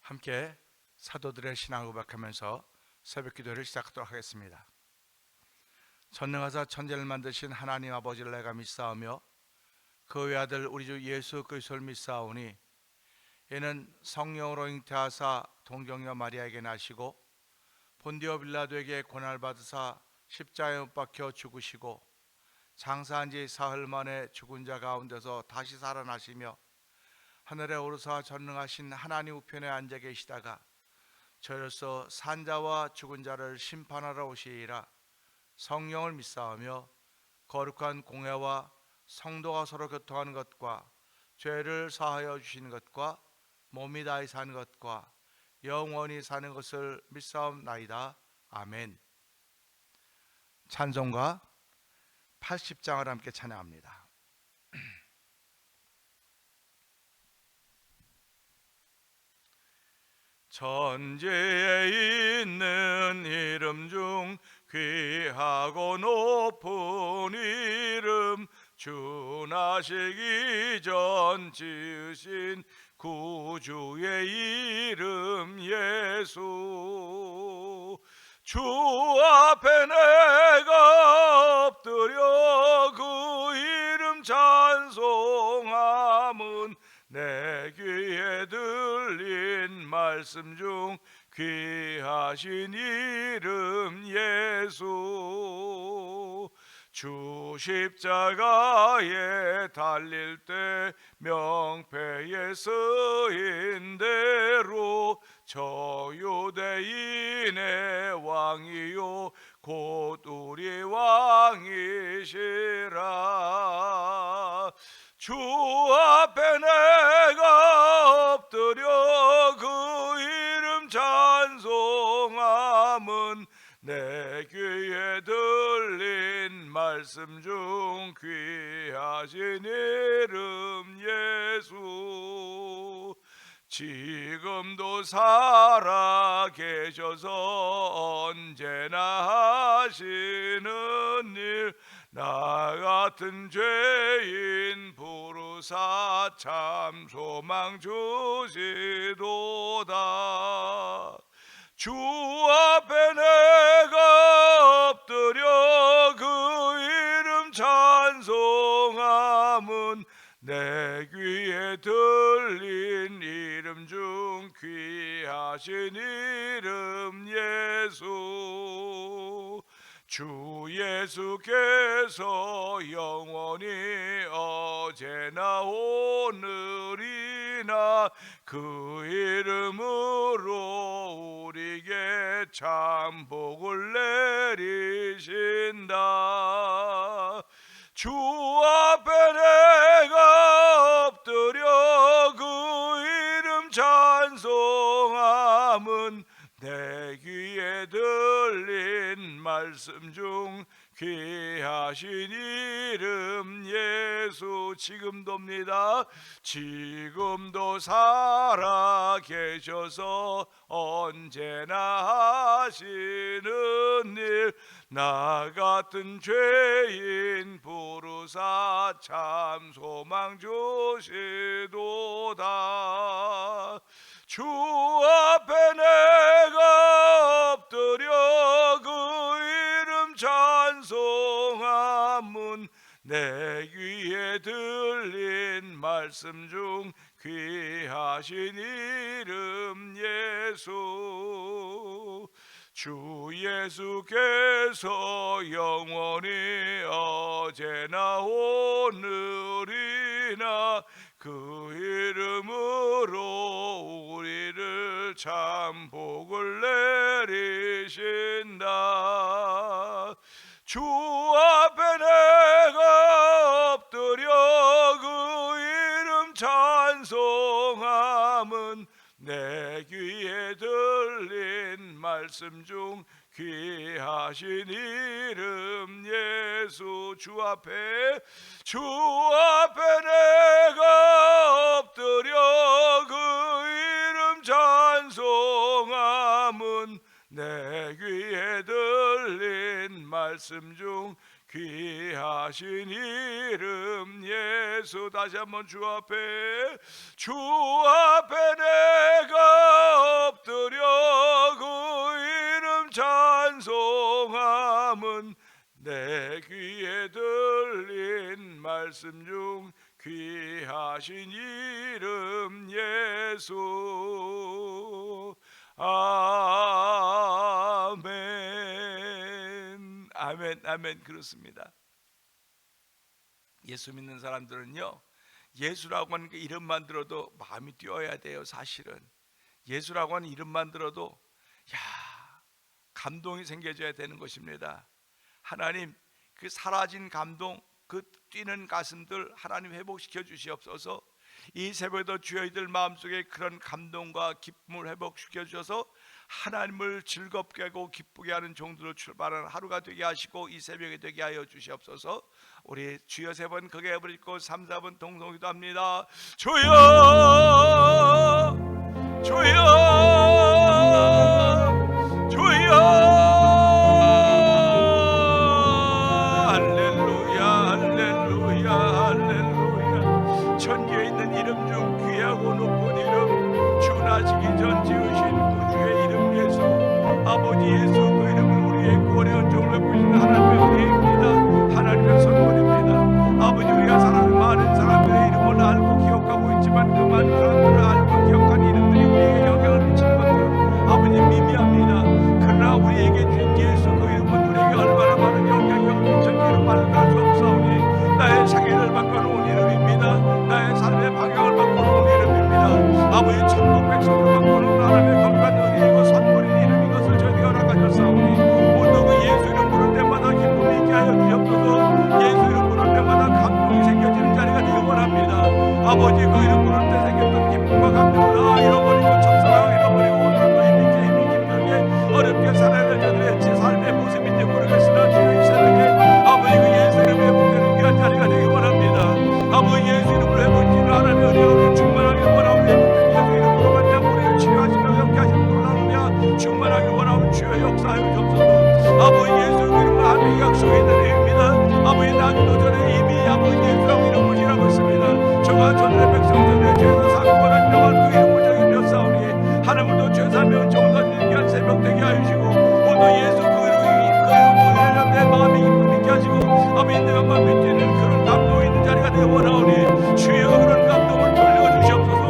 함께 사도들의 신앙을 고백하면서 새벽 기도를 시작하도록 하겠습니다. 전능하사 천지를 만드신 하나님 아버지를 내가 믿사오며 그 외아들 우리 주 예수 그리스도를 믿사오니 이는 성령으로 잉태하사 동정녀 마리아에게 나시고 본디오 빌라도에게 고난을 받으사 십자가에 못 박혀 죽으시고 장사한 지 사흘 만에 죽은 자 가운데서 다시 살아나시며 하늘에 오르사 전능하신 하나님 우편에 앉아 계시다가 저로서 산자와 죽은 자를 심판하러 오시리라. 성령을 믿사오며 거룩한 공회와 성도가 서로 교통하는 것과 죄를 사하여 주시는 것과 몸이 다히 사는 것과 영원히 사는 것을 믿사옵나이다. 아멘. 찬송가 80장을 함께 찬양합니다. 천지에 있는 이름 중 귀하고 높은 이름, 주 나시기 전 지으신 구주의 이름 예수. 주 앞에 내가 엎드려 그 이름 찬송함은 내 귀에 들린 말씀 중 귀하신 이름 예수. 주 십자가에 달릴 때 명패에 쓰인 대로 저 유대인의 왕이요 곧 우리 왕이시라. 주 앞에 내가 엎드려 그 이름 찬송함은 내 귀에 들린 말씀 중 귀하신 이름 예수. 지금도 살아 계셔서 언제나 하시는 일, 나 같은 죄인 부르사 참 소망 주시도다. 주 앞에 내가 엎드려 그 이름 찬송함은 내 귀에 들린 이름 중 귀하신 이름 예수. 주 예수께서 영원히 어제나 오늘이나 그 이름으로 우리에게 참 복을 내리신다. 주 앞에 내가 엎드려 그 이름 찬송함은 내 귀에 들린 말씀 중 귀하신 이름 예수. 지금도입니다. 지금도 살아 계셔서 언제나 하시는 일, 나 같은 죄인 부르사 참 소망 주시도다. 주 앞에 내가 엎드려 그 이름 찬송함은 내 귀에 들린 말씀 중 귀하신 이름 예수. 주 예수께서 영원히 어제나 오늘이나 그 이름으로 우리를 참 복을 내리신다. 주 앞에 내가 엎드려 그 이름 찬송함은 내 귀에 들린 말씀 중 귀하신 이름 예수. 주 앞에 내가 엎드려 그 이름 찬송함은 내 귀에 들린 말씀 중 귀하신 이름 예수. 다시 한번 주 앞에 내가 담은 내 귀에 들린 말씀 중 귀하신 이름 예수. 아멘. 아멘. 아멘. 그렇습니다. 예수 믿는 사람들은요, 예수라고 하는 그 이름만 들어도 마음이 뛰어야 돼요. 사실은 예수라고 하는 이름만 들어도 감동이 생겨져야 되는 것입니다. 하나님, 그 사라진 감동, 그 뛰는 가슴들 하나님 회복시켜 주시옵소서. 이 새벽에도 주여들 마음속에 그런 감동과 기쁨을 회복시켜 주셔서 하나님을 즐겁게 하고 기쁘게 하는 종들로 출발하는 하루가 되게 하시고 이 새벽에 되게 하여 주시옵소서. 우리 주여 세 번 크게 부르고 3, 4번 동성기도 합니다. 주여 주여 주여. 할렐루야 할렐루야 할렐루야. 천지에 있는 이름 중 귀하고 높은 이름, 주나시기 전 지으신 구주의 이름 예수, 아버지 예수, 그 이름은 우리의 구원의恩종을 베푸신 하나님의 은혜입니다. 하나님의 선물입니다. 아버지, 우리가 사랑하는 많은 사람들의 이름을 알고 기억하고 있지만 그 많은 사람들을 알고 기억한 이름들이 우리에게 영향을 미치는 것들 아버지 미미합니다. 그러나 우리에게 주신 예수 그 이름은 우리에게 얼마나 많은 영향력을 미쳤기를 말할 수 없사오니 나의 생애를 바꿔놓은 이름입니다. 나의 삶의 방향을 바꿔놓은 이름입니다. 아버지, 천국 백성으로 바꿔놓은 하나님의 거룩한 은혜이고 선물인 이름인 것을 저희가 허락하셨사오니 오늘 그 예수 이름 부를 때마다 기쁨이 있게 하여 주옵소서. 예수 이름 부를 때마다 감동이 생겨지는 자리가 되길 원합니다. 아버지, 그 이름 부를 때 생겼던 기쁨과 감동을 다 잃어버리고 첫사랑을 잃어버리고 오늘도 힘이 힘들게 어렵게 살아야 저들의 제 삶의 모습인지 모르겠으나 주여 이 새벽에 아버지 그 예수 이름 회복되는 귀한 자리가 되길 원합니다. 아버지, 예수 이름을 회복시키는 하나님의 은혜로 충만하길 원하오니 회복된 예수 이름으로 말미암아 우리를 치료하시며 영케하시는 놀라운 은혜와 충만하길 원하오니 주여 역사하여 주옵소서. 아버지, 예수 이름은 하나님의 약속에 있는 의미입니다. 아버지, 나도 전에 이미 아버지 예수라고 이름을 지라고 있습니다. 저가 저들의 백성들의 죄에서 사고가 나니라고 그 이름을 적용되었사오니 하나님도 죄 사며 은총을 던지는 귀한 새벽 되게 하시고 오늘 예수 그 이름으로 내 마음이 기쁨 있게 하시고 아버지, 내가 마음에 뛰는 그런 감동이 있는 자리가 되어 원하오니 주여 그런 감동을 돌려주시옵소서.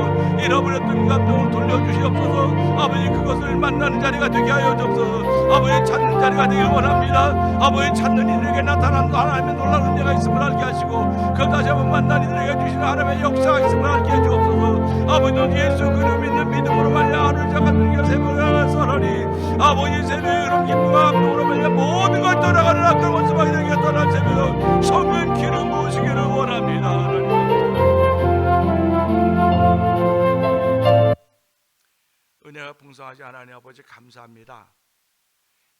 잃어버렸던 감동을 돌려주시옵소서. 아버지, 그것을 만나는 자리가 되게 하여 주옵소서. 아버지, 찾는 자리가 되길 원합니다. 아버지, 찾는 이들에게 나타난 하나님의 놀라운 은혜가 있음을 알게 하시고 그 다시 한번 만난 이들에게 주시는 하나님의 역사가 있음을 알게 해 주옵소서. 아버지, 예수 그름 있는 믿음으로 말려 하늘 작은 이가 새벽을 썰하니 아버지, 새벽에 그런 기쁨과 감동으로 말려 모든 것 떠나가는 악한 원수마귀에게 떠난 새벽 성령 기름 부으시기를 원합니다. 하나님, 은혜가 풍성하지 하나님 아버지 감사합니다.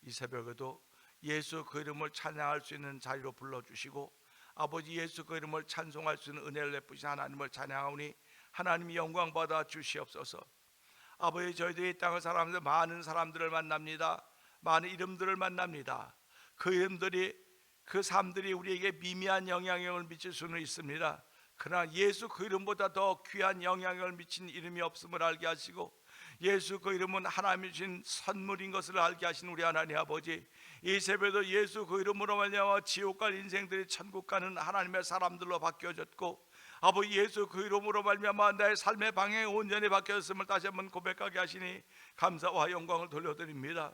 이 새벽에도 예수 그 이름을 찬양할 수 있는 자리로 불러주시고 아버지, 예수 그 이름을 찬송할 수 있는 은혜를 베푸신 하나님을 찬양하오니 하나님이 영광 받아 주시옵소서. 아버지, 저희들이 이 땅을 살아가면서 많은 사람들을 만납니다. 많은 이름들을 만납니다. 그 이름들이, 그 삶들이 우리에게 미미한 영향력을 미칠 수는 있습니다. 그러나 예수 그 이름보다 더 귀한 영향력을 미친 이름이 없음을 알게 하시고 예수 그 이름은 하나님이 주신 선물인 것을 알게 하신 우리 하나님 아버지, 이 새벽에도 예수 그 이름으로 말미암아 지옥 갈 인생들이 천국 가는 하나님의 사람들로 바뀌어졌고 아버지, 예수 그 이름으로 말미암아 나의 삶의 방향이 온전히 바뀌었음을 다시 한번 고백하게 하시니 감사와 영광을 돌려드립니다.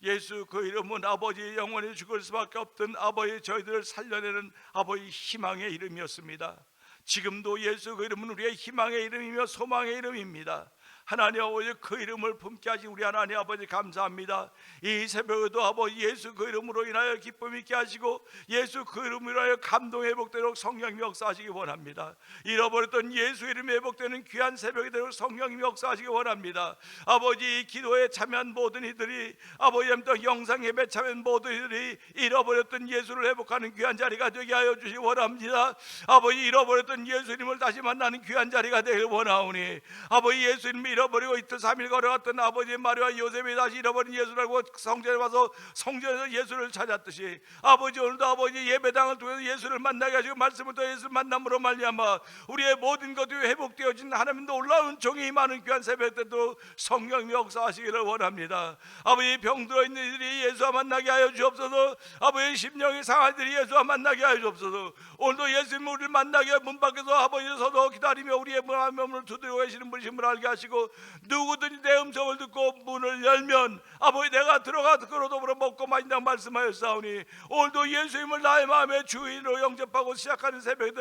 예수 그 이름은 아버지, 영원히 죽을 수밖에 없던 아버지 저희들을 살려내는 아버지 희망의 이름이었습니다. 지금도 예수 그 이름은 우리의 희망의 이름이며 소망의 이름입니다. 하나님 아버지, 그 이름을 품게 하신 우리 하나님 아버지 감사합니다. 이 새벽에도 아버지, 예수 그 이름으로 인하여 기쁨 있게 하시고 예수 그 이름으로 인하여 감동 회복되도록 성령님이 역사하시기 원합니다. 잃어버렸던 예수 이름이 회복되는 귀한 새벽이 되도록 성령님이 역사하시기 원합니다. 아버지, 이 기도에 참여한 모든 이들이 아버지, 또 영상 예배 참여한 모든 이들이 잃어버렸던 예수를 회복하는 귀한 자리가 되게 하여 주시기 원합니다. 아버지, 잃어버렸던 예수님을 다시 만나는 귀한 자리가 되길 원하오니 아버지, 예수님이 잃어버리고 이틀 3일 걸어갔던 아버지 마리아와 요셉이 다시 잃어버린 예수를 알고 성전에 와서 성전에서 예수를 찾았듯이 아버지 오늘도 아버지 예배당을 통해서 예수를 만나게 하시고 말씀을 통해 예수를 만남으로 말미암아 우리의 모든 것이 회복되어진 하나님의 놀라운 종이 임하는 귀한 새벽 때도 성령이 역사하시기를 원합니다. 아버지 병들어 있는 이들이 예수와 만나게 하여 주옵소서. 아버지 심령이 상한 이들이 예수와 만나게 하여 주옵소서. 오늘도 예수님 우리를 만나게 문 밖에서 아버지 서도 기다리며 우리의 문을 두드리고 계시는 분이심을 알게 하시고 누구든지 내 음성을 듣고 문을 열면 아버지 내가 들어가 그로 더불어 먹고 마신다고 말씀하였사오니 오늘도 예수님을 나의 마음의 주인으로 영접하고 시작하는 새벽에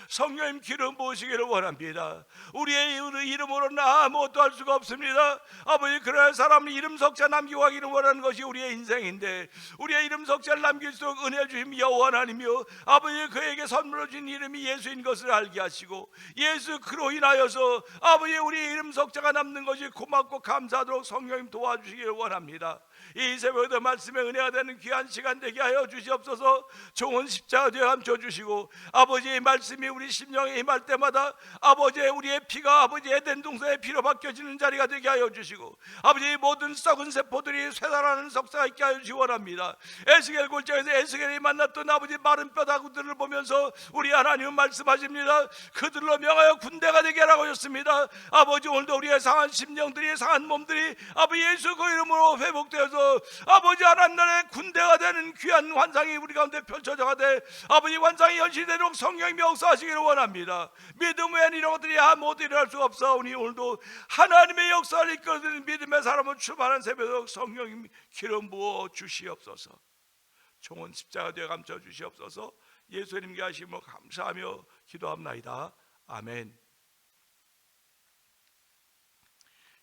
성령님 기름 부으시기를 원합니다. 우리의 이름으로는 아무것도 할 수가 없습니다. 아버지 그러나 사람은 이름 석자 남기고 가기를 원하는 것이 우리의 인생인데 우리의 이름 석자를 남길 수 있도록 은혜 주심 여호와 하나님이요 아버지 그에게 선물로 준 이름이 예수인 것을 알게 하시고 예수 그로 인하여서 아버지 우리의 이름 석자가 남는 것이 고맙고 감사하도록 성령님 도와주시기를 원합니다. 이 새벽에도 말씀의 은혜가 되는 귀한 시간 되게 하여 주시옵소서. 종은 십자가 되어 감춰주시고 아버지의 말씀이 우리 심령에 임할 때마다 아버지 우리의 피가 아버지 에덴 동산의 피로 바뀌어지는 자리가 되게 하여 주시고 아버지 모든 썩은 세포들이 쇠달하는 석사가 있게 하여 주시기 원합니다. 에스겔 골짜기에서 에스겔이 만났던 아버지 마른 뼈다구들을 보면서 우리 하나님은 말씀하십니다. 그들로 명하여 군대가 되게 하라고 하셨습니다. 아버지 오늘도 우리의 상한 심령들이 상한 몸들이 아버지 예수 그 이름으로 회복되어서 아버지 하나님 나라의 군대가 되는 귀한 환상이 우리 가운데 펼쳐져가 돼 아버지 환상이 현실되도록 성령님이 역사하시기를 원합니다. 믿음 외에는 이런 것들이 아무것도 일어날 수가 없사오니 오늘도 하나님의 역사를 이끌어드리는 믿음의 사람을 출발한 새벽에 성령님 기름 부어 주시옵소서. 종은 십자가 되어 감춰 주시옵소서. 예수님께 하심을 감사하며 기도합나이다. 아멘.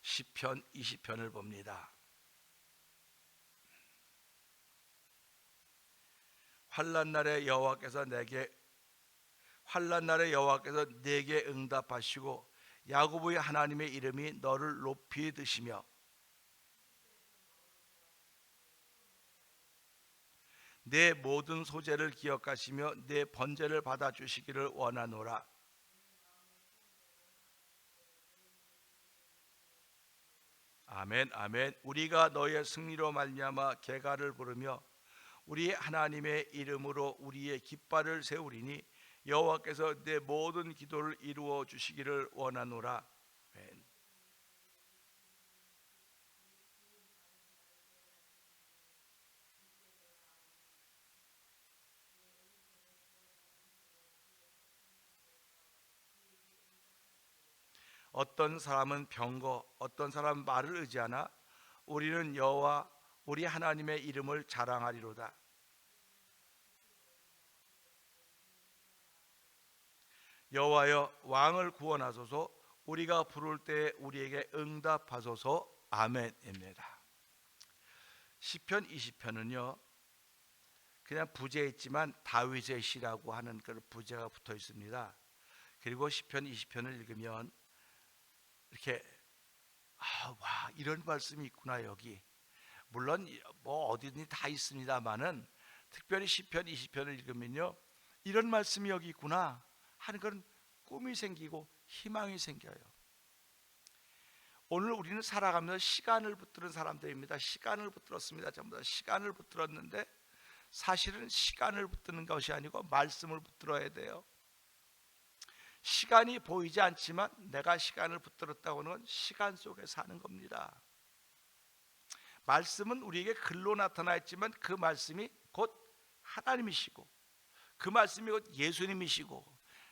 시편 20편을 봅니다. 환난 날에 여호와께서 내게 응답하시고 야곱의 하나님의 이름이 너를 높이 드시며 내 모든 소재를 기억하시며 내 번제를 받아 주시기를 원하노라. 아멘 아멘. 우리가 너의 승리로 말미암아 개가를 부르며 우리 하나님의 이름으로 우리의 깃발을 세우리니 여호와께서 내 모든 기도를 이루어 주시기를 원하노라. 아멘. 어떤 사람은 병거, 어떤 사람은 말을 의지하나 우리는 여호와 우리 하나님의 이름을 자랑하리로다. 여호와여 왕을 구원하소서. 우리가 부를 때 우리에게 응답하소서. 아멘입니다. 시편 20편은요 그냥 부제에 있지만 다윗의 시라고 하는 그 부제가 붙어 있습니다. 그리고 시편 20편을 읽으면 이렇게 와 이런 말씀이 있구나. 여기 물론 뭐 어디든지 다 있습니다만은 특별히 시편 20편을 읽으면요 이런 말씀이 여기 있구나 하는 그런 꿈이 생기고 희망이 생겨요. 오늘 우리는 살아가면서 시간을 붙드는 사람들입니다. 시간을 붙들었습니다. 전부 다 시간을 붙들었는데 사실은 시간을 붙드는 것이 아니고 말씀을 붙들어야 돼요. 시간이 보이지 않지만 내가 시간을 붙들었다고 하는 건 시간 속에 사는 겁니다. 말씀은 우리에게 글로 나타나 있지만 그 말씀이 곧 하나님이시고 그 말씀이 곧 예수님이시고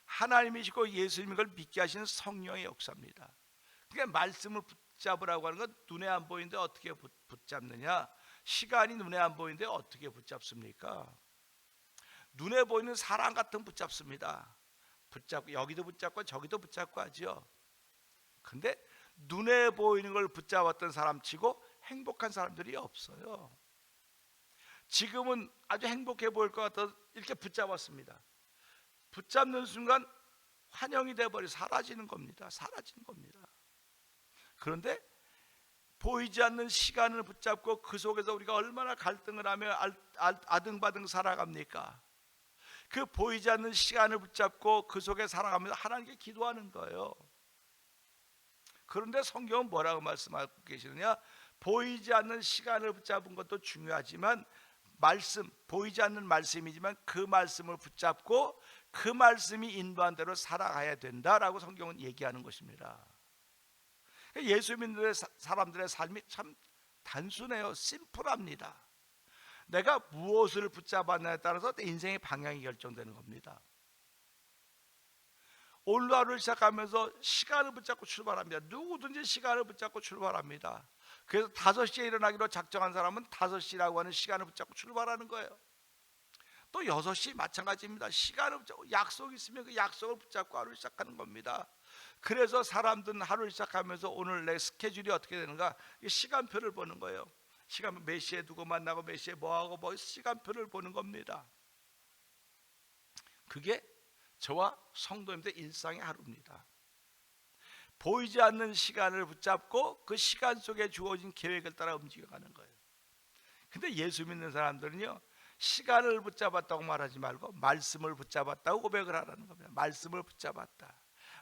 하나님이시고 예수님이 걸 믿게 하시는 성령의 역사입니다. 그러니까 말씀을 붙잡으라고 하는 건 눈에 안 보이는데 어떻게 붙잡느냐? 시간이 눈에 안 보이는데 어떻게 붙잡습니까? 눈에 보이는 사람 같은 붙잡습니다. 붙잡고 여기도 붙잡고 저기도 붙잡고 하죠. 근데 눈에 보이는 걸 붙잡았던 사람치고 행복한 사람들이 없어요. 지금은 아주 행복해 보일 것 같아서 이렇게 붙잡았습니다. 붙잡는 순간 환영이 돼버려 사라지는 겁니다. 사라지는 겁니다. 그런데 보이지 않는 시간을 붙잡고 그 속에서 우리가 얼마나 갈등을 하며 아등바등 살아갑니까? 그 보이지 않는 시간을 붙잡고 그 속에 살아가면서 하나님께 기도하는 거예요. 그런데 성경은 뭐라고 말씀하고 계시느냐? 보이지 않는 시간을 붙잡은 것도 중요하지만 말씀, 보이지 않는 말씀이지만 그 말씀을 붙잡고 그 말씀이 인도한 대로 살아가야 된다라고 성경은 얘기하는 것입니다. 예수 믿는 사람들의 삶이 참 단순해요. 심플합니다. 내가 무엇을 붙잡았냐에 따라서 내 인생의 방향이 결정되는 겁니다. 오늘 하루를 시작하면서 시간을 붙잡고 출발합니다. 누구든지 시간을 붙잡고 출발합니다. 그래서 5시에 일어나기로 작정한 사람은 5시라고 하는 시간을 붙잡고 출발하는 거예요. 또 6시 마찬가지입니다. 시간을 붙잡고 약속이 있으면 그 약속을 붙잡고 하루를 시작하는 겁니다. 그래서 사람들은 하루를 시작하면서 오늘 내 스케줄이 어떻게 되는가 시간표를 보는 거예요. 시간 몇 시에 누구 만나고 몇 시에 뭐하고 뭐 시간표를 보는 겁니다. 그게 저와 성도님들의 일상의 하루입니다. 보이지 않는 시간을 붙잡고 그 시간 속에 주어진 계획을 따라 움직여가는 거예요. 근데 예수 믿는 사람들은요, 시간을 붙잡았다고 말하지 말고 말씀을 붙잡았다고 고백을 하라는 겁니다. 말씀을 붙잡았다.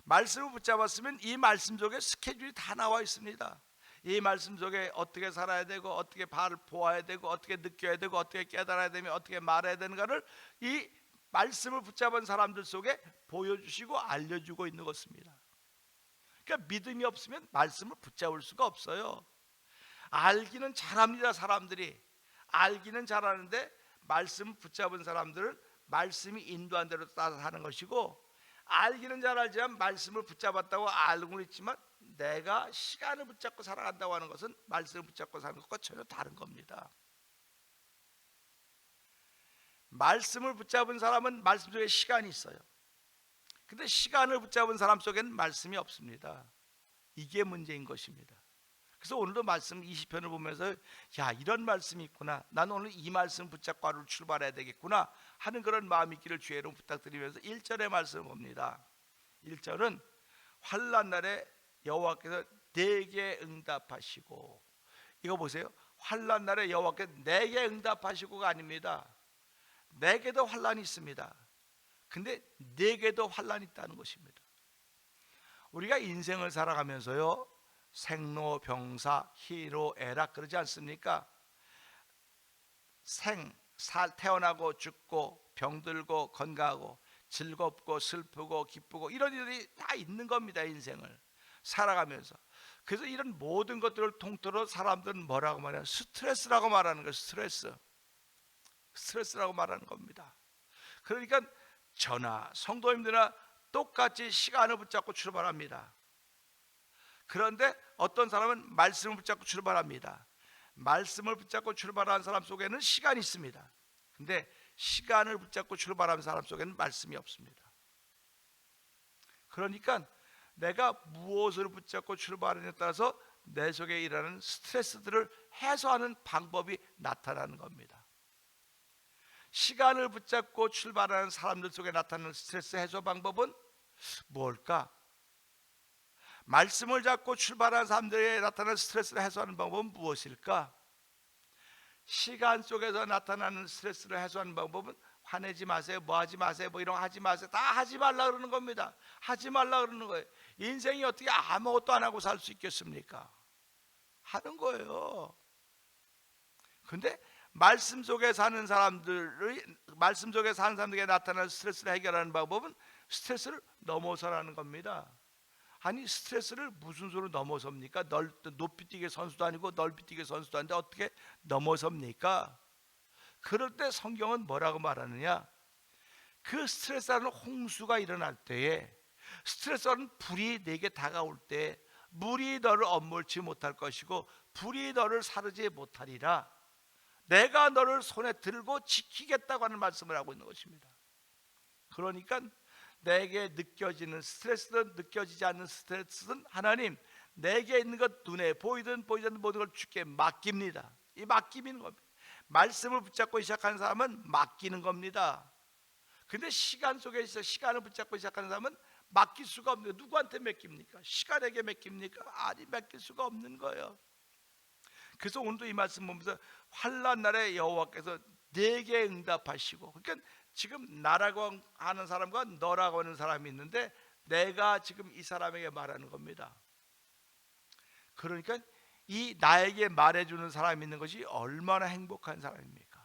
말씀을 붙잡았으면 이 말씀 속에 스케줄이 다 나와 있습니다. 이 말씀 속에 어떻게 살아야 되고 어떻게 보아야 되고 어떻게 느껴야 되고 어떻게 깨달아야 되며 어떻게 말해야 되는가를 이 말씀을 붙잡은 사람들 속에 보여주시고 알려주고 있는 것입니다. 그러니까 믿음이 없으면 말씀을 붙잡을 수가 없어요. 알기는 잘합니다. 사람들이 알기는 잘하는데 말씀을 붙잡은 사람들은 말씀이 인도한 대로 따라서 하는 것이고, 알기는 잘 알지만 말씀을 붙잡았다고 알고는 있지만 내가 시간을 붙잡고 살아간다고 하는 것은 말씀을 붙잡고 사는 것과 전혀 다른 겁니다. 말씀을 붙잡은 사람은 말씀 속에 시간이 있어요. 근데 시간을 붙잡은 사람 속에는 말씀이 없습니다. 이게 문제인 것입니다. 그래서 오늘도 말씀 20편을 보면서 야, 이런 말씀이 있구나, 나는 오늘 이 말씀 붙잡고 하루를 출발해야 되겠구나 하는 그런 마음이 있기를 주의 이름 부탁드리면서 1절의 말씀을 봅니다. 1절은 환난 날에 여호와께서 내게 응답하시고, 이거 보세요. 환난 날에 여호와께서 내게 응답하시고가 아닙니다. 내게도 환난이 있습니다. 근데 내게도 환난이 있다는 것입니다. 우리가 인생을 살아가면서요, 생로병사 희로애락 그러지 않습니까? 태어나고 죽고 병들고 건강하고 즐겁고 슬프고 기쁘고 이런 일이 다 있는 겁니다. 인생을 살아가면서. 그래서 이런 모든 것들을 통틀어 사람들은 뭐라고 말해요? 스트레스라고 말하는 거예요. 스트레스라고 말하는 겁니다. 그러니까 저나 성도님들이나 똑같이 시간을 붙잡고 출발합니다. 그런데 어떤 사람은 말씀을 붙잡고 출발합니다. 말씀을 붙잡고 출발하는 사람 속에는 시간이 있습니다. 근데 시간을 붙잡고 출발하는 사람 속에는 말씀이 없습니다. 그러니까 내가 무엇을 붙잡고 출발하느냐에 따라서 내 속에 일어나는 스트레스들을 해소하는 방법이 나타나는 겁니다. 시간을 붙잡고 출발하는 사람들 속에 나타나는 스트레스 해소 방법은 뭘까? 말씀을 잡고 출발하는 사람들에 나타나는 스트레스를 해소하는 방법은 무엇일까? 시간 속에서 나타나는 스트레스를 해소하는 방법은 화내지 마세요, 뭐 하지 마세요, 뭐 이런 거 하지 마세요, 다 하지 말라 그러는 겁니다. 하지 말라 그러는 거예요. 인생이 어떻게 아무것도 안 하고 살 수 있겠습니까? 하는 거예요. 근데 말씀 속에 사는 사람들에게 나타나는 스트레스를 해결하는 방법은 스트레스를 넘어서라는 겁니다. 아니, 스트레스를 무슨 수로 넘어섭니까? 높이뛰기 선수도 아니고 넓이뛰기 선수도 아닌데 어떻게 넘어섭니까? 그럴 때 성경은 뭐라고 말하느냐? 그 스트레스라는 홍수가 일어날 때에, 스트레스라는 불이 내게 다가올 때 물이 너를 엄몰지 못할 것이고 불이 너를 사르지 못하리라. 내가 너를 손에 들고 지키겠다고 하는 말씀을 하고 있는 것입니다. 그러니까 내게 느껴지는 스트레스든 느껴지지 않는 스트레스든 하나님, 내게 있는 것 눈에 보이든 보이지 않는 모든 걸 주께 맡깁니다. 이 맡김인 겁니다. 말씀을 붙잡고 시작하는 사람은 맡기는 겁니다. 근데 시간 속에 있어 시간을 붙잡고 시작하는 사람은 맡길 수가 없는 거예요. 누구한테 맡깁니까? 시간에게 맡깁니까? 아니, 맡길 수가 없는 거예요. 그래서 오늘도 이 말씀 보면서 환난 날에 여호와께서 내게 응답하시고, 그러니까 지금 나라고 하는 사람과 너라고 하는 사람이 있는데 내가 지금 이 사람에게 말하는 겁니다. 그러니까 이 나에게 말해주는 사람이 있는 것이 얼마나 행복한 사람입니까?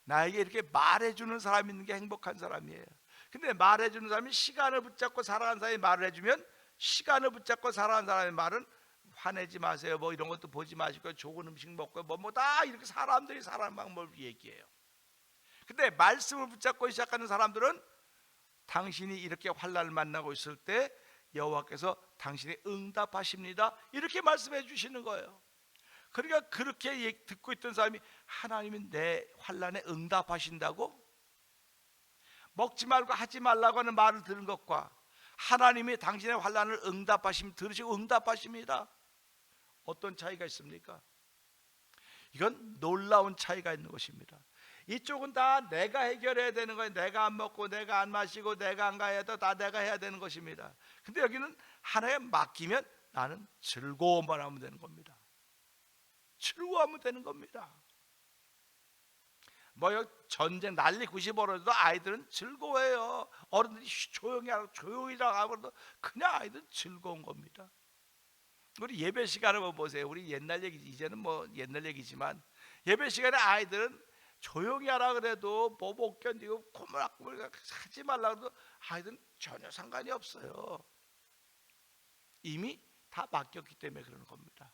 나에게 이렇게 말해주는 사람이 있는 게 행복한 사람이에요. 근데 말해주는 사람이 시간을 붙잡고 살아가는 사람이 말을 해주면, 시간을 붙잡고 살아가는 사람의 말은 화내지 마세요, 뭐 이런 것도 보지 마시고 좋은 음식 먹고 뭐 다 이렇게 사람들이 살아가는 방법을 얘기해요. 근데 말씀을 붙잡고 시작하는 사람들은 당신이 이렇게 환난을 만나고 있을 때 여호와께서 당신이 응답하십니다, 이렇게 말씀해 주시는 거예요. 그러니까 그렇게 듣고 있던 사람이 하나님이 내 환난에 응답하신다고? 먹지 말고 하지 말라고 하는 말을 들은 것과 하나님이 당신의 환난을 응답하시면 들으시고 응답하십니다, 어떤 차이가 있습니까? 이건 놀라운 차이가 있는 것입니다. 이쪽은 다 내가 해결해야 되는 거예요. 내가 안 먹고 내가 안 마시고 내가 안 가야 돼, 다 내가 해야 되는 것입니다. 근데 여기는 하나님께 맡기면 나는 즐거움만 하면 되는 겁니다. 즐거워하면 되는 겁니다. 뭐 전쟁 난리 90%도 아이들은 즐거워해요. 어른들이 조용히 하라고 조용히라고 하고도 그냥 아이들은 즐거운 겁니다. 우리 예배 시간을 한번 보세요. 우리 옛날 얘기, 이제는 뭐 옛날 얘기지만 예배 시간에 아이들은 조용히 하라 그래도 뭐 못 견디고 꼬물꼬물 하지 말라 그래도 아이들은 전혀 상관이 없어요. 이미 다 맡겼기 때문에 그러는 겁니다.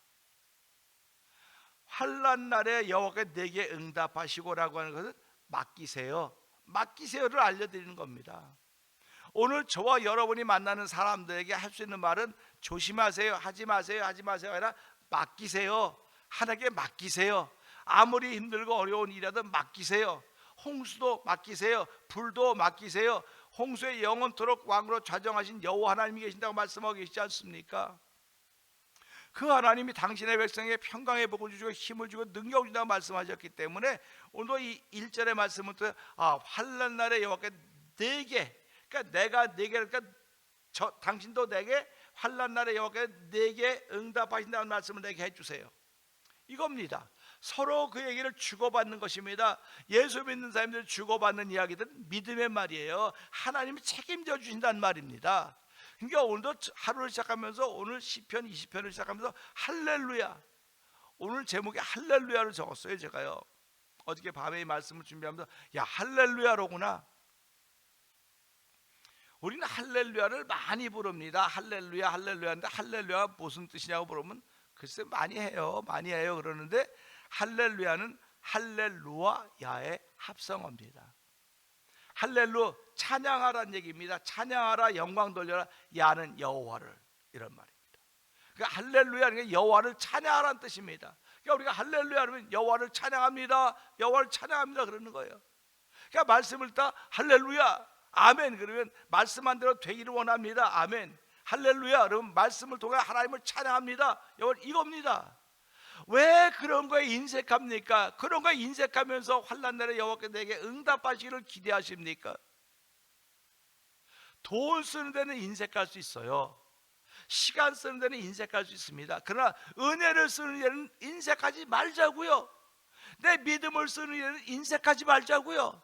환난 날에 여호와께서 내게 응답하시고라고 하는 것은 맡기세요, 맡기세요를 알려드리는 겁니다. 오늘 저와 여러분이 만나는 사람들에게 할 수 있는 말은 조심하세요, 하지 마세요, 하지 마세요 아니라 맡기세요. 하나님께 맡기세요. 아무리 힘들고 어려운 일이라도 맡기세요. 홍수도 맡기세요. 불도 맡기세요. 홍수의 영원토록 왕으로 좌정하신 여호와 하나님이 계신다고 말씀하고 계시지 않습니까? 그 하나님이 당신의 백성에게 평강의 복을 주시고 힘을 주고 능력을 준다고 말씀하셨기 때문에 오늘 이 1절의 말씀은 또 환난 날에 여호와께 내게, 그러니까 내가 내게, 그러니까 당신도 내게 환난 날에 여호와께 내게 응답하신다는 말씀을 내게 해주세요, 이겁니다. 서로 그 얘기를 주고받는 것입니다. 예수 믿는 사람들 주고받는 이야기들은 믿음의 말이에요. 하나님이 책임져 주신다는 말입니다. 그러니까 오늘도 하루를 시작하면서 오늘 시편 20편을 시작하면서 할렐루야, 오늘 제목에 할렐루야를 적었어요. 제가요 어저께 밤에 이 말씀을 준비하면서 야 할렐루야로구나. 우리는 할렐루야를 많이 부릅니다. 할렐루야 할렐루야인데 할렐루야 무슨 뜻이냐고 물으면 글쎄 많이 해요 그러는데 할렐루야는 할렐루야의 합성어입니다. 할렐루 찬양하라는 얘기입니다. 찬양하라, 영광 돌려라, 야는 여호와를, 이런 말입니다. 그러니까 할렐루야는 게 여호와를 찬양하라는 뜻입니다. 그러니까 우리가 할렐루야 하면 여호와를 찬양합니다, 여호와를 찬양합니다 그러는 거예요. 그러니까 말씀을 듣다 할렐루야 아멘 그러면 말씀한 대로 되기를 원합니다, 아멘. 할렐루야 그러면 말씀을 통해 하나님을 찬양합니다, 이겁니다. 왜 그런 거에 인색합니까? 그런 거에 인색하면서 환난 날에 여호와께서 내게 응답하시기를 기대하십니까? 돈 쓰는 데는 인색할 수 있어요. 시간 쓰는 데는 인색할 수 있습니다. 그러나 은혜를 쓰는 데는 인색하지 말자고요. 내 믿음을 쓰는 데는 인색하지 말자고요.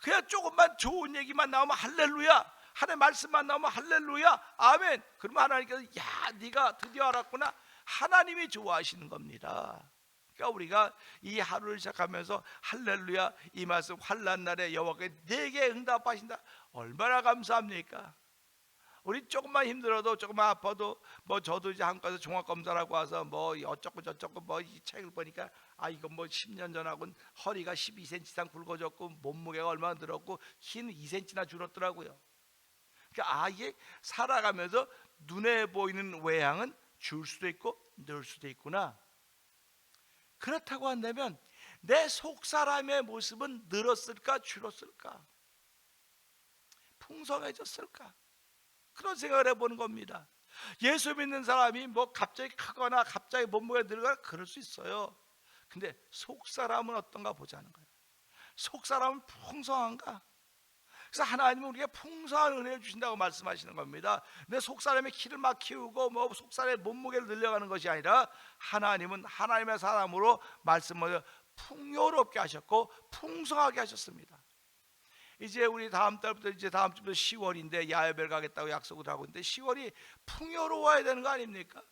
그냥 조금만 좋은 얘기만 나오면 할렐루야, 하나님의 말씀만 나오면 할렐루야 아멘, 그러면 하나님께서 야 네가 드디어 알았구나, 하나님이 좋아하시는 겁니다. 그러니까 우리가 이 하루를 시작하면서 할렐루야, 이 말씀 환난 날에 여호와께서 내게 응답하신다, 얼마나 감사합니까? 우리 조금만 힘들어도 조금만 아파도 뭐 저도 이제 한국 가서 종합검사라고 와서 뭐 어쩌고 저쩌고 뭐 이 책을 보니까 이건 뭐 10년 전하고는 허리가 12cm 이상 굵어졌고 몸무게가 얼마나 늘었고 키는 2cm나 줄었더라고요. 그러니까 이게 살아가면서 눈에 보이는 외양은 줄 수도 있고 늘 수도 있구나. 그렇다고 한다면 내 속사람의 모습은 늘었을까 줄었을까, 풍성해졌을까, 그런 생각을 해보는 겁니다. 예수 믿는 사람이 뭐 갑자기 크거나 갑자기 몸무게가 늘거나 그럴 수 있어요. 근데 속사람은 어떤가 보자는 거예요. 속사람은 풍성한가? 그래서 하나님은 우리에게 풍성한 은혜를 주신다고 말씀하시는 겁니다. 내 속사람의 키를 막 키우고 뭐 속사람의 몸무게를 늘려가는 것이 아니라 하나님은 하나님의 사람으로 말씀을 풍요롭게 하셨고 풍성하게 하셨습니다. 이제 우리 다음 달부터 이제 다음 주부터 10월인데 야외별 가겠다고 약속을 하고 있는데 10월이 풍요로워야 되는 거 아닙니까?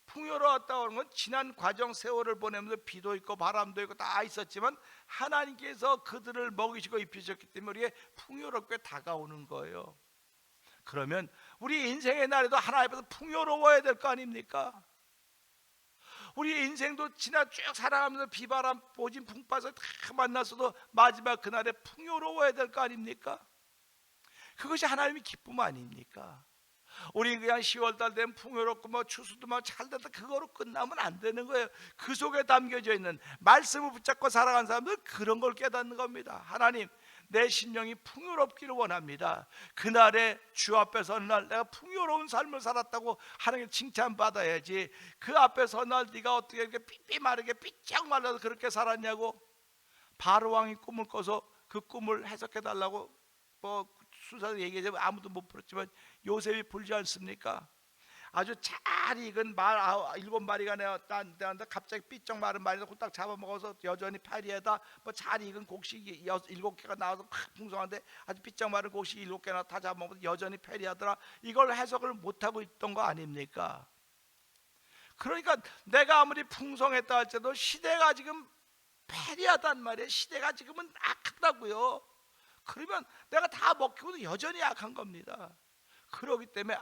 풍요로웠다고 하는 건 지난 과정 세월을 보내면서 비도 있고 바람도 있고 다 있었지만 하나님께서 그들을 먹이시고 입히셨기 때문에 우리에게 풍요롭게 다가오는 거예요. 그러면 우리 인생의 날에도 하나님 앞에서 풍요로워야 될 거 아닙니까? 우리 인생도 지나 쭉 살아가면서 비바람 보진 풍파에서 다 만났어도 마지막 그날에 풍요로워야 될 거 아닙니까? 그것이 하나님의 기쁨 아닙니까? 우리 그냥 10월달 되면 풍요롭고 뭐 추수도 막 잘 된다 그거로 끝나면 안 되는 거예요. 그 속에 담겨져 있는 말씀을 붙잡고 살아가는 사람들은 그런 걸 깨닫는 겁니다. 하나님, 내 심령이 풍요롭기를 원합니다. 그날에 주 앞에 서는 날 내가 풍요로운 삶을 살았다고 하나님 칭찬받아야지. 그 앞에 서는 날 네가 어떻게 이렇게 삐삐 마르게 삐쩍 말라서 그렇게 살았냐고. 바로왕이 꿈을 꿔서 그 꿈을 해석해 달라고 뭐 수사를 얘기하자면 아무도 못 풀었지만 요셉이 풀지 않습니까? 아주 잘 익은 말 7마리가 내었다 갑자기 삐쩍 마른 말에서 홀딱 잡아먹어서 여전히 파리에다 뭐 잘 익은 곡식이 7개가 나와서 막 풍성한데 아주 삐쩍 마른 곡식이 7개나 다 잡아먹어서 여전히 파리하더라. 이걸 해석을 못하고 있던 거 아닙니까? 그러니까 내가 아무리 풍성했다 할지라도 시대가 지금 패리하단 말이에요. 시대가 지금은 악하다고요. 그러면 내가 다 먹히고도 여전히 약한 겁니다. 그러기 때문에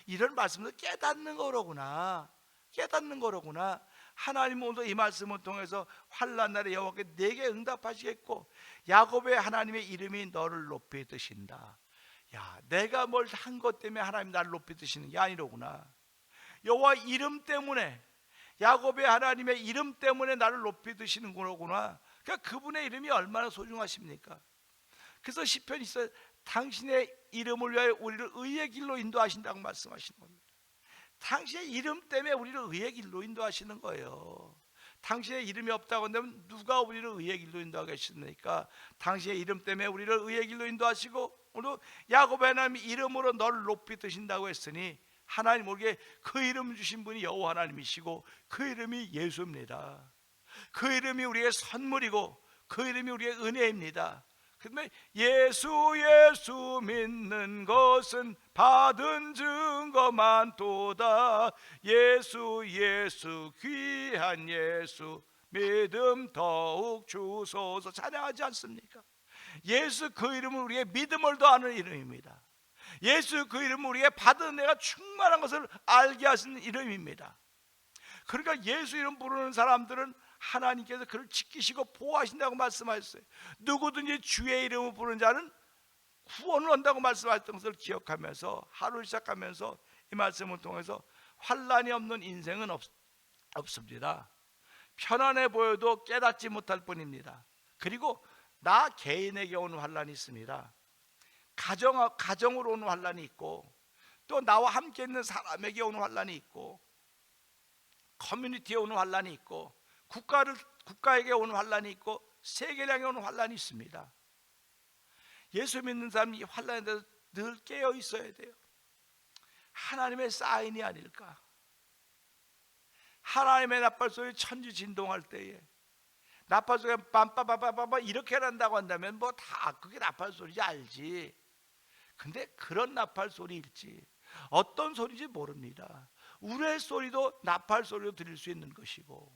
이런 말씀을 깨닫는 거로구나. 깨닫는 거로구나. 하나님 오늘 이 말씀을 통해서 환난 날에 여호와께 내게 응답하시겠고 야곱의 하나님의 이름이 너를 높이 드신다. 야, 내가 뭘 한 것 때문에 하나님 나를 높이 드시는 게 아니로구나. 여호와 이름 때문에, 야곱의 하나님의 이름 때문에 나를 높이 드시는 거로구나. 그러니까 그분의 이름이 얼마나 소중하십니까? 그래서 시편이 있어요. 당신의 이름을 위하여 우리를 의의 길로 인도하신다고 말씀하시는 겁니다. 당신의 이름 때문에 우리를 의의 길로 인도하시는 거예요. 당신의 이름이 없다고 한다면 누가 우리를 의의 길로 인도하겠습니까? 당신의 이름 때문에 우리를 의의 길로 인도하시고 오늘 야곱의 하나님의 이름으로 너를 높이 드신다고 했으니 하나님 우리에게 그 이름 주신 분이 여호와 하나님이시고 그 이름이 예수입니다. 그 이름이 우리의 선물이고 그 이름이 우리의 은혜입니다. 그런데 예수 믿는 것은 받은 증거만 도다. 예수 귀한 예수 믿음 더욱 주소서 찬양하지 않습니까? 예수 그 이름은 우리의 믿음을 더하는 이름입니다. 예수 그 이름은 우리의 받은 은혜가 충만한 것을 알게 하시는 이름입니다. 그러니까 예수 이름 부르는 사람들은 하나님께서 그를 지키시고 보호하신다고 말씀하셨어요. 누구든지 주의 이름을 부르는 자는 구원을 얻는다고 말씀하셨던 것을 기억하면서 하루를 시작하면서 이 말씀을 통해서 환난이 없는 인생은 없습니다. 편안해 보여도 깨닫지 못할 뿐입니다. 그리고 나 개인에게 오는 환난이 있습니다. 가정으로 오는 환난이 있고 또 나와 함께 있는 사람에게 오는 환난이 있고 커뮤니티에 오는 환난이 있고 국가에게 오는 환난이 있고 세계를 향해 오는 환난이 있습니다. 예수 믿는 사람이 환난에 대해서 늘 깨어 있어야 돼요. 하나님의 사인이 아닐까. 하나님의 나팔소리 천지진동할 때에 나팔소리가 빰빠바바바바 이렇게 한다고 한다면 뭐 다 그게 나팔소리지 알지. 근데 그런 나팔소리일지 어떤 소리인지 모릅니다. 우레소리도 나팔소리로 들릴 수 있는 것이고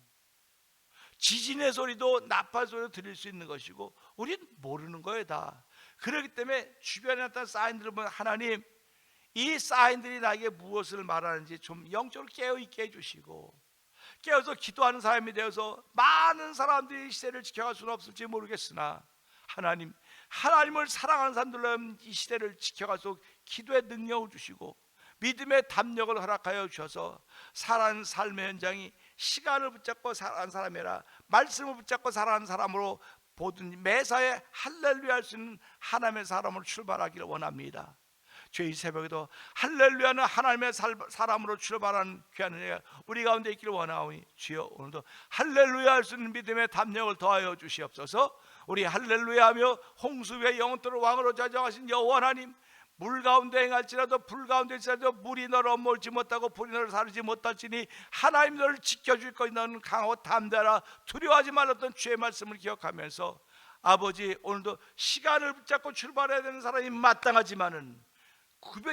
지진의 소리도 나팔소리로 들릴 수 있는 것이고 우리는 모르는 거예요 다. 그렇기 때문에 주변에 나타난 사인들을 보면 하나님 이 사인들이 나에게 무엇을 말하는지 좀 영적으로 깨어있게 해주시고 깨어서 기도하는 사람이 되어서 많은 사람들이 이 시대를 지켜갈 수는 없을지 모르겠으나 하나님을 사랑하는 사람들로 이 시대를 지켜갈 수 있도록 기도의 능력을 주시고 믿음의 담력을 허락하여 주셔서 살아가는 삶의 현장이 시간을 붙잡고 살아가는 사람이 아니라 말씀을 붙잡고 살아가는 사람으로 보든 매사에 할렐루야 할 수 있는 하나님의 사람으로 출발하기를 원합니다. 주의 이 새벽에도 할렐루야는 하나님의 사람으로 출발하는 귀한 은혜가 우리 가운데 있기를 원하오니 주여 오늘도 할렐루야 할 수 있는 믿음의 담력을 더하여 주시옵소서. 우리 할렐루야 하며 홍수 위에 영원토록 왕으로 자정하신 여호와 하나님, 물 가운데 행할지라도 불 가운데 있을지라도 물이 너를 엄몰지 못하고 불이 너를 사르지 못할지니 하나님 너를 지켜줄 것이 너는 강하고 담대하라. 두려워하지 말았던 주의 말씀을 기억하면서 아버지, 오늘도 시간을 붙잡고 출발해야 되는 사람이 마땅하지만은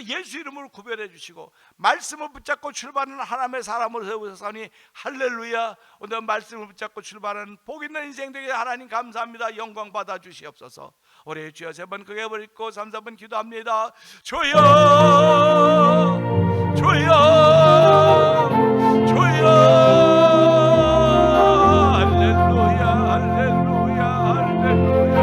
예수 이름으로 구별해 주시고 말씀을 붙잡고 출발하는 하나님의 사람으로 세우셨사오니 할렐루야. 오늘 말씀을 붙잡고 출발하는 복 있는 인생 되게 하나님 감사합니다. 영광 받아 주시옵소서. 우리 주여 세 번 크게 부르고 3, 4번 기도합니다. 주여 주여 주여 할렐루야 할렐루야 할렐루야.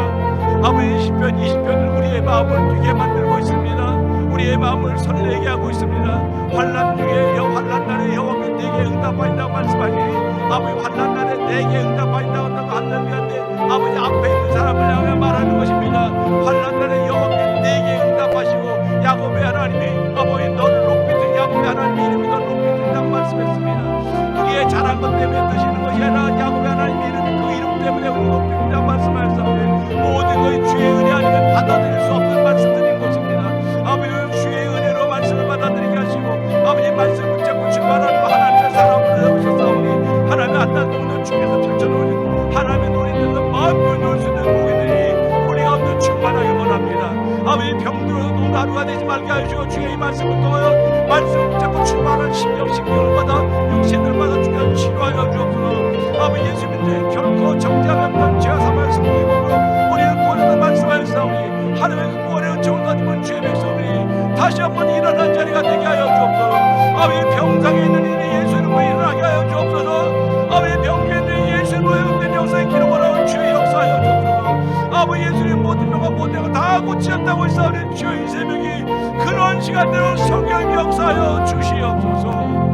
아버지 시편 20편은 우리의 마음을 뛰게 만들고 있습니다. 우리의 마음을 설레게 하고 있습니다. 환난 중에 환난 날에 여호와께 내게 응답하신다고 말씀하시니 아버지 환난 날에 내게 응답하신다고 할렐루야인데 아버지 앞에 있는 사람을 향해 말하는 것입니다. 환난 날에 여호와께 내게 응답하시고 야곱의 하나님이 아버지 너를 높이신 야곱의 하나님의 이름이 너를 높이신다고 말씀했습니다. 우리의 잘한 것 때문에 드시는 것이 아니라 야곱의 하나님의 이름이 그 이름 때문에 우리 높이신다고 말씀하셨습니다. 모든 것이 주의 은혜 아니면 받아들일 수 없는 말씀 드린 것입니다. 아버지 주의 은혜로 말씀을 받아들이게 하시고 아버지 말씀을 붙잡고 출발하는 하나님의 사람으로 세우셨사오니 하나님의 한 달 동안 주께서 펼쳐놓으신 하나님의 노릇에서 마음껏 놓을 수 있는 복이들이 우리 가운데 충만하게 원합니다. 아버지 병들어도 노하루가 되지 말게 하시고 주의 이 말씀을 통하여 말씀을 붙잡고 출발하는 신경을마다 육신들마다 주께서 치료하여 주옵소서. 아버지 예수 믿는 결코 정죄하면 죄가 삼아야 성공이므로 우리는 구원을 말씀하였사오니 하나님의 그 구원의 은총을 가지고 주의 백성들이 다시 한번 일어난 자리가 되게 하여 주옵소서. 아버지 병상에 있는 이들이 예수 이름으로 일어나게 하여 주옵소서. 아버지 병에 있는 예수 이름으로 회복된 역사의 기록을 하고 주의 역사하여 주옵소서. 아버지 예수님 모든 병과 모든 병을 다 고치셨다고 했사오니 주의 이 새벽이 그런 시간대로 성령 역사하여 주시옵소서.